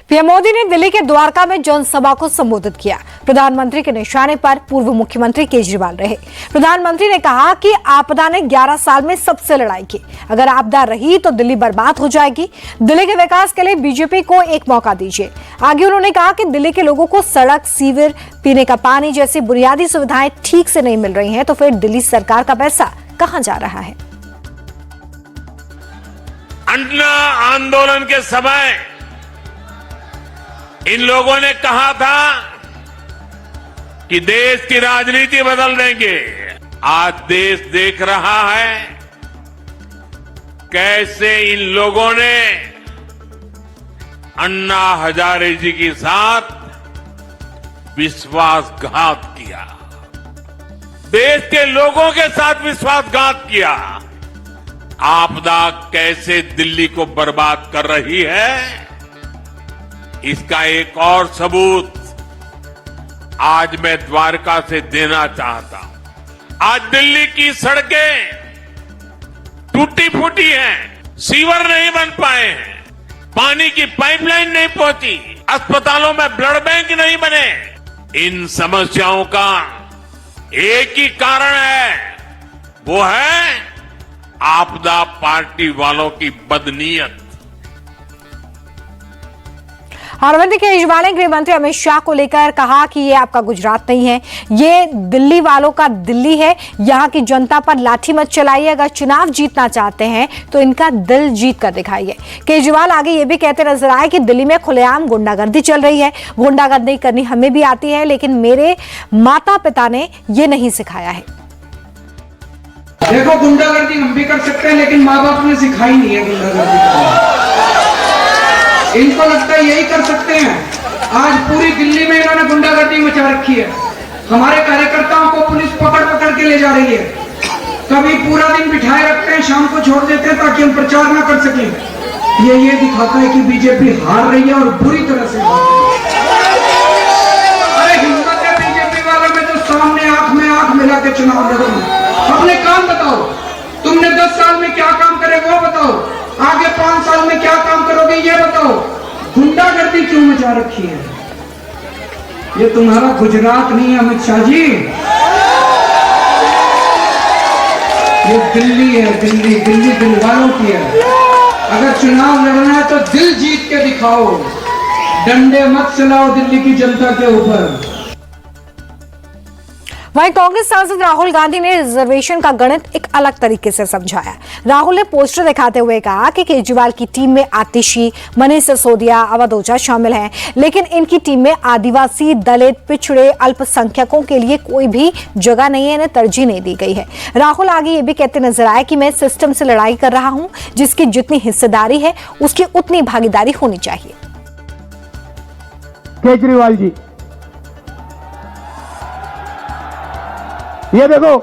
PM Modi ने दिल्ली के द्वारका में जनसभा को संबोधित किया। प्रधानमंत्री के निशाने पर पूर्व मुख्यमंत्री केजरीवाल रहे। प्रधानमंत्री ने कहा कि आपदा ने 11 साल में सबसे लड़ाई की। अगर आपदा रही तो दिल्ली बर्बाद हो जाएगी। दिल्ली के विकास के लिए बीजेपी को एक मौका दीजिए। आगे उन्होंने कहा कि दिल्ली के लोगों को सड़क, सीवर, पीने का पानी जैसी बुनियादी सुविधाएं ठीक से नहीं मिल रही हैं, तो फिर दिल्ली सरकार का पैसा कहां जा रहा है। अन्ना आंदोलन के समय इन लोगों ने कहा था कि देश की राजनीति बदल देंगे। आज देश देख रहा है कैसे इन लोगों ने अन्ना हजारे जी के साथ विश्वासघात किया, देश के लोगों के साथ विश्वासघात किया। आपदा कैसे दिल्ली को बर्बाद कर रही है, इसका एक और सबूत आज मैं द्वारका से देना चाहता हूं। आज दिल्ली की सड़कें टूटी फूटी हैं, सीवर नहीं बन पाए हैं, पानी की पाइपलाइन नहीं पहुंची, अस्पतालों में ब्लड बैंक नहीं बने। इन समस्याओं का एक ही कारण है, वो है आपदा पार्टी वालों की बदनीयत। अरविंद केजरीवाल ने गृह मंत्री अमित शाह को लेकर कहा कि ये आपका गुजरात नहीं है, ये दिल्ली वालों का दिल्ली है। यहाँ की जनता पर लाठी मत चलाइए। अगर चुनाव जीतना चाहते हैं तो इनका दिल जीत कर दिखाइए। केजरीवाल आगे ये भी कहते नजर आए कि दिल्ली में खुलेआम गुंडागर्दी चल रही है। गुंडागर्दी करनी हमें भी आती है, लेकिन मेरे माता पिता ने ये नहीं सिखाया है। देखो, गुंडागर्दी हम भी कर सकते हैं, लेकिन माँ बाप ने सिखाई नहीं है गुंडागर्दी। इनको लगता है यही कर सकते हैं। आज पूरी दिल्ली में इन्होंने गुंडागर्दी मचा रखी है। हमारे कार्यकर्ताओं को पुलिस पकड़ पकड़ के ले जा रही है। कभी पूरा दिन बिठाए रखते हैं, शाम को छोड़ देते हैं ताकि हम प्रचार ना कर सकें। ये दिखाता है कि बीजेपी हार रही है और बुरी तरह से हार रही है। अरे हिम्मत है बीजेपी वालों में तो सामने आंख में आंख मिला के चुनाव लड़ेंगे। अपने काम बताओ, तुमने 10 साल में क्या काम करे वो बताओ, आगे 5 साल में क्या काम करोगे ये बताओ। गुंडागर्दी क्यों मचा रखी है? ये तुम्हारा गुजरात नहीं है अमित शाह जी, ये दिल्ली है। दिल्ली दिल वालों की है। अगर चुनाव लड़ना है तो दिल जीत के दिखाओ, डंडे मत चलाओ दिल्ली की जनता के ऊपर। वहीं कांग्रेस सांसद राहुल गांधी ने रिजर्वेशन का गणित एक अलग तरीके से समझाया। राहुल ने पोस्टर दिखाते हुए कहा कि केजरीवाल की टीम में आतिशी, मनीष सिसोदिया, अवध ओझा शामिल हैं, लेकिन इनकी टीम में आदिवासी, दलित, पिछड़े, अल्पसंख्यकों के लिए कोई भी जगह नहीं है, इन्हें तरजीह नहीं दी गई है। राहुल आगे ये भी कहते नजर आए कि मैं सिस्टम से लड़ाई कर रहा हूं, जिसकी जितनी हिस्सेदारी है उसकी उतनी भागीदारी होनी चाहिए। केजरीवाल जी, ये देखो,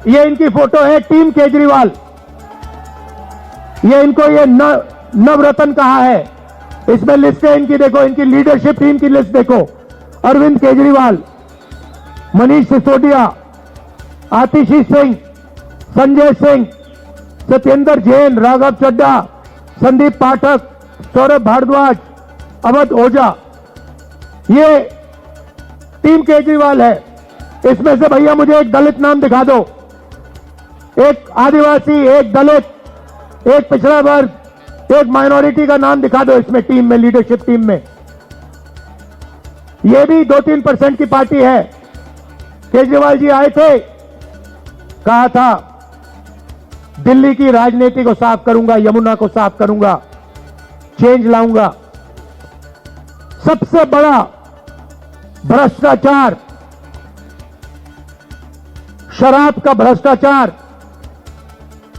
ये इनकी फोटो है, टीम केजरीवाल। ये इनको ये नवरत्न कहा है। इसमें लिस्ट है इनकी, देखो, इनकी लीडरशिप टीम की लिस्ट देखो। अरविंद केजरीवाल, मनीष सिसोदिया, आतिशी सिंह, संजय सिंह, सत्येंद्र जैन, राघव चड्ढा, संदीप पाठक, सौरभ भारद्वाज, अवध ओझा, ये टीम केजरीवाल है। इसमें से भैया मुझे एक दलित नाम दिखा दो, एक आदिवासी, एक दलित, एक पिछड़ा वर्ग, एक माइनॉरिटी का नाम दिखा दो इसमें टीम में, लीडरशिप टीम में। ये भी 2-3% की पार्टी है। केजरीवाल जी आए थे, कहा था दिल्ली की राजनीति को साफ करूंगा, यमुना को साफ करूंगा, चेंज लाऊंगा। सबसे बड़ा भ्रष्टाचार, शराब का भ्रष्टाचार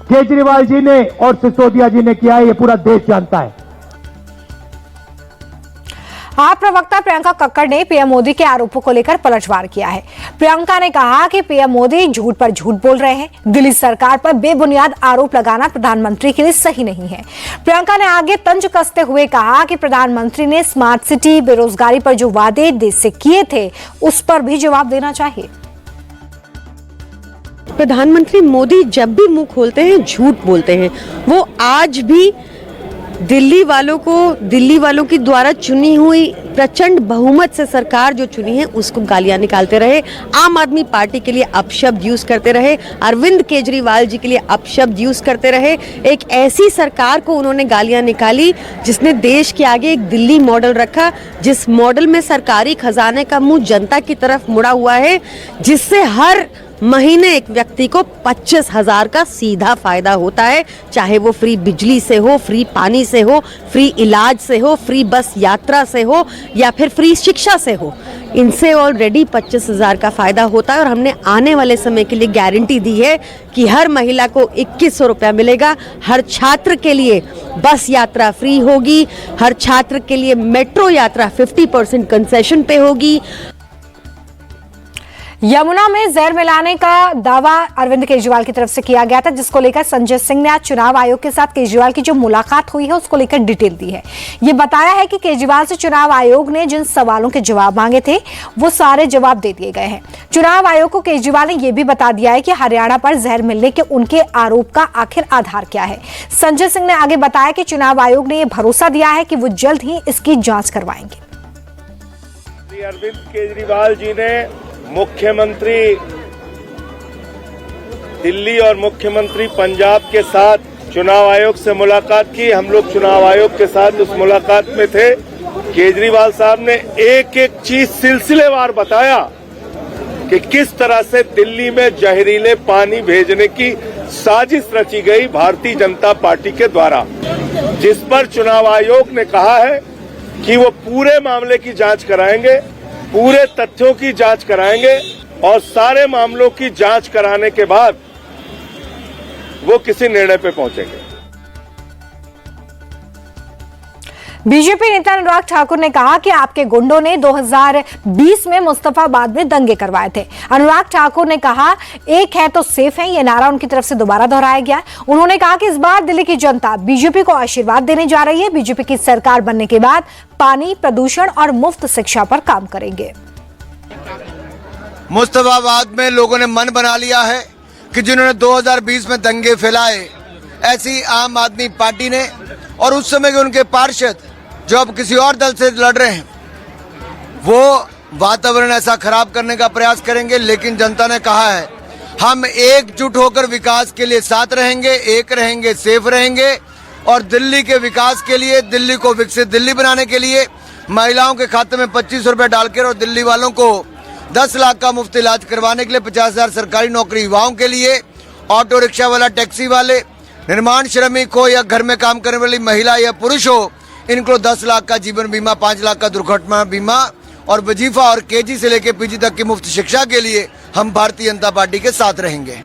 केजरीवाल जी ने और सिसोदिया जी ने किया है, ये पूरा देश जानता है। आप प्रवक्ता प्रियंका कक्कड़ ने पीएम मोदी के आरोपों को लेकर पलटवार किया है। प्रियंका ने कहा कि पीएम मोदी झूठ पर झूठ बोल रहे हैं। दिल्ली सरकार पर बेबुनियाद आरोप लगाना प्रधानमंत्री के लिए सही नहीं है। प्रियंका ने आगे तंज कसते हुए कहा कि प्रधानमंत्री ने स्मार्ट सिटी, बेरोजगारी पर जो वादे देश से किए थे उस पर भी जवाब देना चाहिए। प्रधानमंत्री मोदी जब भी मुंह खोलते हैं झूठ बोलते हैं। वो आज भी दिल्ली वालों की द्वारा चुनी हुई प्रचंड बहुमत से सरकार जो चुनी है उसको गालियां निकालते रहे, आम आदमी पार्टी के लिए अपशब्द यूज करते रहे, अरविंद केजरीवाल जी के लिए अपशब्द यूज करते रहे। एक ऐसी सरकार को उन्होंने गालियां निकाली जिसने देश के आगे एक दिल्ली मॉडल रखा, जिस मॉडल में सरकारी खजाने का मुंह जनता की तरफ मुड़ा हुआ है, जिससे हर महीने एक व्यक्ति को 25,000 का सीधा फायदा होता है, चाहे वो फ्री बिजली से हो, फ्री पानी से हो, फ्री इलाज से हो, फ्री बस यात्रा से हो या फिर फ्री शिक्षा से हो। इनसे ऑलरेडी 25,000 का फायदा होता है और हमने आने वाले समय के लिए गारंटी दी है कि हर महिला को 2100 रुपया मिलेगा, हर छात्र के लिए बस यात्रा फ्री होगी, हर छात्र के लिए मेट्रो यात्रा 50% कंसेशन पे होगी। यमुना में जहर मिलाने का दावा अरविंद केजरीवाल की तरफ से किया गया था, जिसको लेकर संजय सिंह ने आज चुनाव आयोग के साथ केजरीवाल की जो मुलाकात हुई है उसको लेकर डिटेल दी है। ये बताया है कि केजरीवाल से चुनाव आयोग ने जिन सवालों के जवाब मांगे थे वो सारे जवाब दे दिए गए हैं। चुनाव आयोग को केजरीवाल ने यह भी बता दिया है कि हरियाणा पर जहर मिलने के उनके आरोप का आखिर आधार क्या है। संजय सिंह ने आगे बताया कि चुनाव आयोग ने यह भरोसा दिया है कि वो जल्द ही इसकी जांच करवाएंगे। अरविंद केजरीवाल जी ने मुख्यमंत्री दिल्ली और मुख्यमंत्री पंजाब के साथ चुनाव आयोग से मुलाकात की। हम लोग चुनाव आयोग के साथ उस मुलाकात में थे। केजरीवाल साहब ने एक एक चीज सिलसिलेवार बताया कि किस तरह से दिल्ली में जहरीले पानी भेजने की साजिश रची गई भारतीय जनता पार्टी के द्वारा, जिस पर चुनाव आयोग ने कहा है कि वो पूरे मामले की जांच कराएंगे, पूरे तथ्यों की जांच कराएंगे और सारे मामलों की जांच कराने के बाद वो किसी निर्णय पे पहुंचेंगे। बीजेपी नेता अनुराग ठाकुर ने कहा कि आपके गुंडों ने 2020 में मुस्तफाबाद में दंगे करवाए थे। अनुराग ठाकुर ने कहा एक है तो सेफ है, यह नारा उनकी तरफ से दोबारा दोहराया गया। उन्होंने कहा कि इस बार दिल्ली की जनता बीजेपी को आशीर्वाद देने जा रही है। बीजेपी की सरकार बनने के बाद पानी, प्रदूषण और मुफ्त शिक्षा पर काम करेंगे। मुस्तफाबाद में लोगों ने मन बना लिया है कि जिन्होंने 2020 में दंगे फैलाए, ऐसी आम आदमी पार्टी ने और उस समय के उनके पार्षद जो अब किसी और दल से लड़ रहे हैं, वो वातावरण ऐसा खराब करने का प्रयास करेंगे। लेकिन जनता ने कहा है हम एकजुट होकर विकास के लिए साथ रहेंगे, एक रहेंगे, सेफ रहेंगे और दिल्ली के विकास के लिए, दिल्ली को विकसित दिल्ली बनाने के लिए महिलाओं के खाते में 25 रुपए डालकर और दिल्ली वालों को 10 लाख का मुफ्त इलाज करवाने के लिए 50,000 सरकारी नौकरी युवाओं के लिए, ऑटो रिक्शा वाला, टैक्सी वाले, निर्माण श्रमिक हो या घर में काम करने वाली महिला या पुरुष हो, इनको 10 लाख का जीवन बीमा, 5 लाख का दुर्घटना बीमा और वजीफा और केजी से लेकर पीजी तक की मुफ्त शिक्षा के लिए हम भारतीय जनता पार्टी के साथ रहेंगे।